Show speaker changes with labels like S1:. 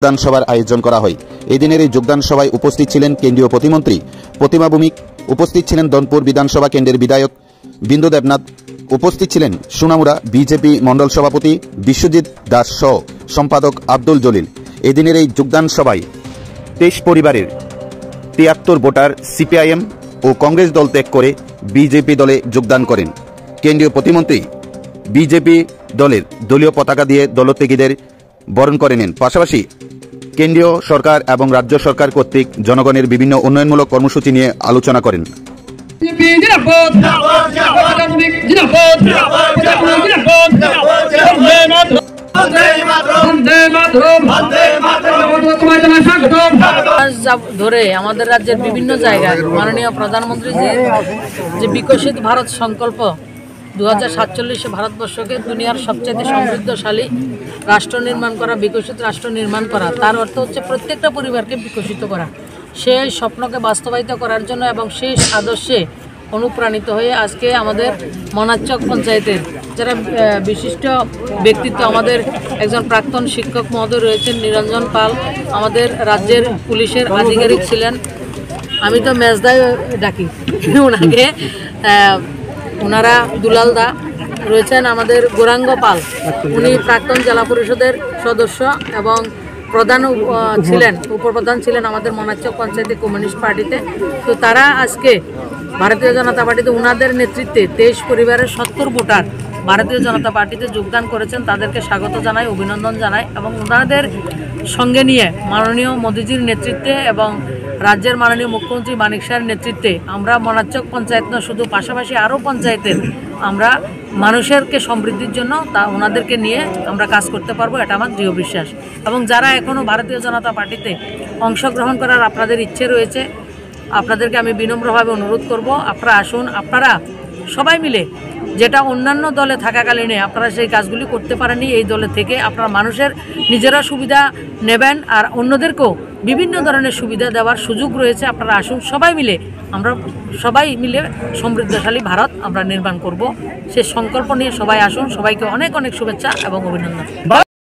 S1: যোগদান সভার আয়োজন করা হয়। এই দিনের এই যোগদান সভায় উপস্থিত ছিলেন কেন্দ্রীয় প্রতিমন্ত্রী প্রতিমা ভৌমিক, উপস্থিত ছিলেন দনপুর বিধানসভা কেন্দ্রের বিধায়ক বিন্দু দেবনাথ, উপস্থিত ছিলেন সোনামুড়া বিজেপি মণ্ডল সভাপতি বিশ্বজিৎ দাস সহ সম্পাদক আব্দুল জলিল। এই দিনের এই যোগদান সভায় 23 পরিবারের 73 ভোটার সিপিআইএম ও কংগ্রেস দল ত্যাগ করে বিজেপি দলে যোগদান করেন। কেন্দ্রীয় প্রতিমন্ত্রী বিজেপি দলের দলীয় পতাকা দিয়ে দলত্যাগীদের বরণ করে নেন। পাশাপাশি কেন্দ্রীয় সরকার এবং রাজ্য সরকার কর্তৃক জনগণের বিভিন্ন উন্নয়নমূলক কর্মসূচি নিয়ে আলোচনা করেন।
S2: ধরে আমাদের রাজ্যের বিভিন্ন জায়গায় মাননীয় প্রধানমন্ত্রীজির যে বিকশিত ভারত সংকল্প 2047 ভারতবর্ষকে দুনিয়ার সবচেয়ে সমৃদ্ধশালী রাষ্ট্র নির্মাণ করা, বিকশিত রাষ্ট্র নির্মাণ করা, তার অর্থ হচ্ছে প্রত্যেকটা পরিবারকে বিকশিত করা। সেই স্বপ্নকে বাস্তবায়িত করার জন্য এবং সেই আদর্শে অনুপ্রাণিত হয়ে আজকে আমাদের মনাচক পঞ্চায়েতের যারা বিশিষ্ট ব্যক্তিত্ব, আমাদের একজন প্রাক্তন শিক্ষক মহোদয় রয়েছেন নিরঞ্জন পাল, আমাদের রাজ্যের পুলিশের আধিকারিক ছিলেন, আমি তো মেজদাই ডাকি ওনাকে, ওনারা দুলাল দা রয়েছেন, আমাদের গৌরাঙ্গ পাল, উনি প্রাক্তন জেলা পরিষদের সদস্য এবং প্রধান ছিলেন, উপপ্রধান ছিলেন আমাদের মনাচক পঞ্চায়েতে কমিউনিস্ট পার্টিতে। তো তারা আজকে ভারতীয় জনতা পার্টিতে ওনাদের নেতৃত্বে 23 পরিবারের 70 ভোটার ভারতীয় জনতা পার্টিতে যোগদান করেছেন। তাদেরকে স্বাগত জানাই, অভিনন্দন জানাই এবং ওনাদের সঙ্গে নিয়ে মাননীয় মোদীজির নেতৃত্বে এবং রাজ্যের মাননীয় মুখ্যমন্ত্রী মানিক শাহের নেতৃত্বে আমরা মনাচক পঞ্চায়েত না শুধু পাশাপাশি আরও পঞ্চায়েতের আমরা মানুষেরকে সমৃদ্ধির জন্য ওনাদেরকে নিয়ে আমরা কাজ করতে পারবো, এটা আমার দৃঢ় বিশ্বাস। এবং যারা এখনও ভারতীয় জনতা পার্টিতে অংশগ্রহণ করার আপনাদের ইচ্ছে রয়েছে, আপনাদেরকে আমি বিনম্রভাবে অনুরোধ করব, আপনারা আসুন, আপনারা সবাই মিলে যেটা অন্যান্য দলে থাকাকালীনে আপনারা সেই কাজগুলি করতে পারেননি, এই দলে থেকে আপনারা মানুষের নিজেরা সুবিধা নেবেন আর অন্যদেরকেও বিভিন্ন ধরনের সুবিধা দেওয়ার সুযোগ রয়েছে। আপনারা আসুন, সবাই মিলে আমরা সমৃদ্ধশালী ভারত আমরা নির্মাণ করব, সে সংকল্প নিয়ে সবাই আসুন। সবাইকে অনেক অনেক শুভেচ্ছা এবং অভিনন্দন।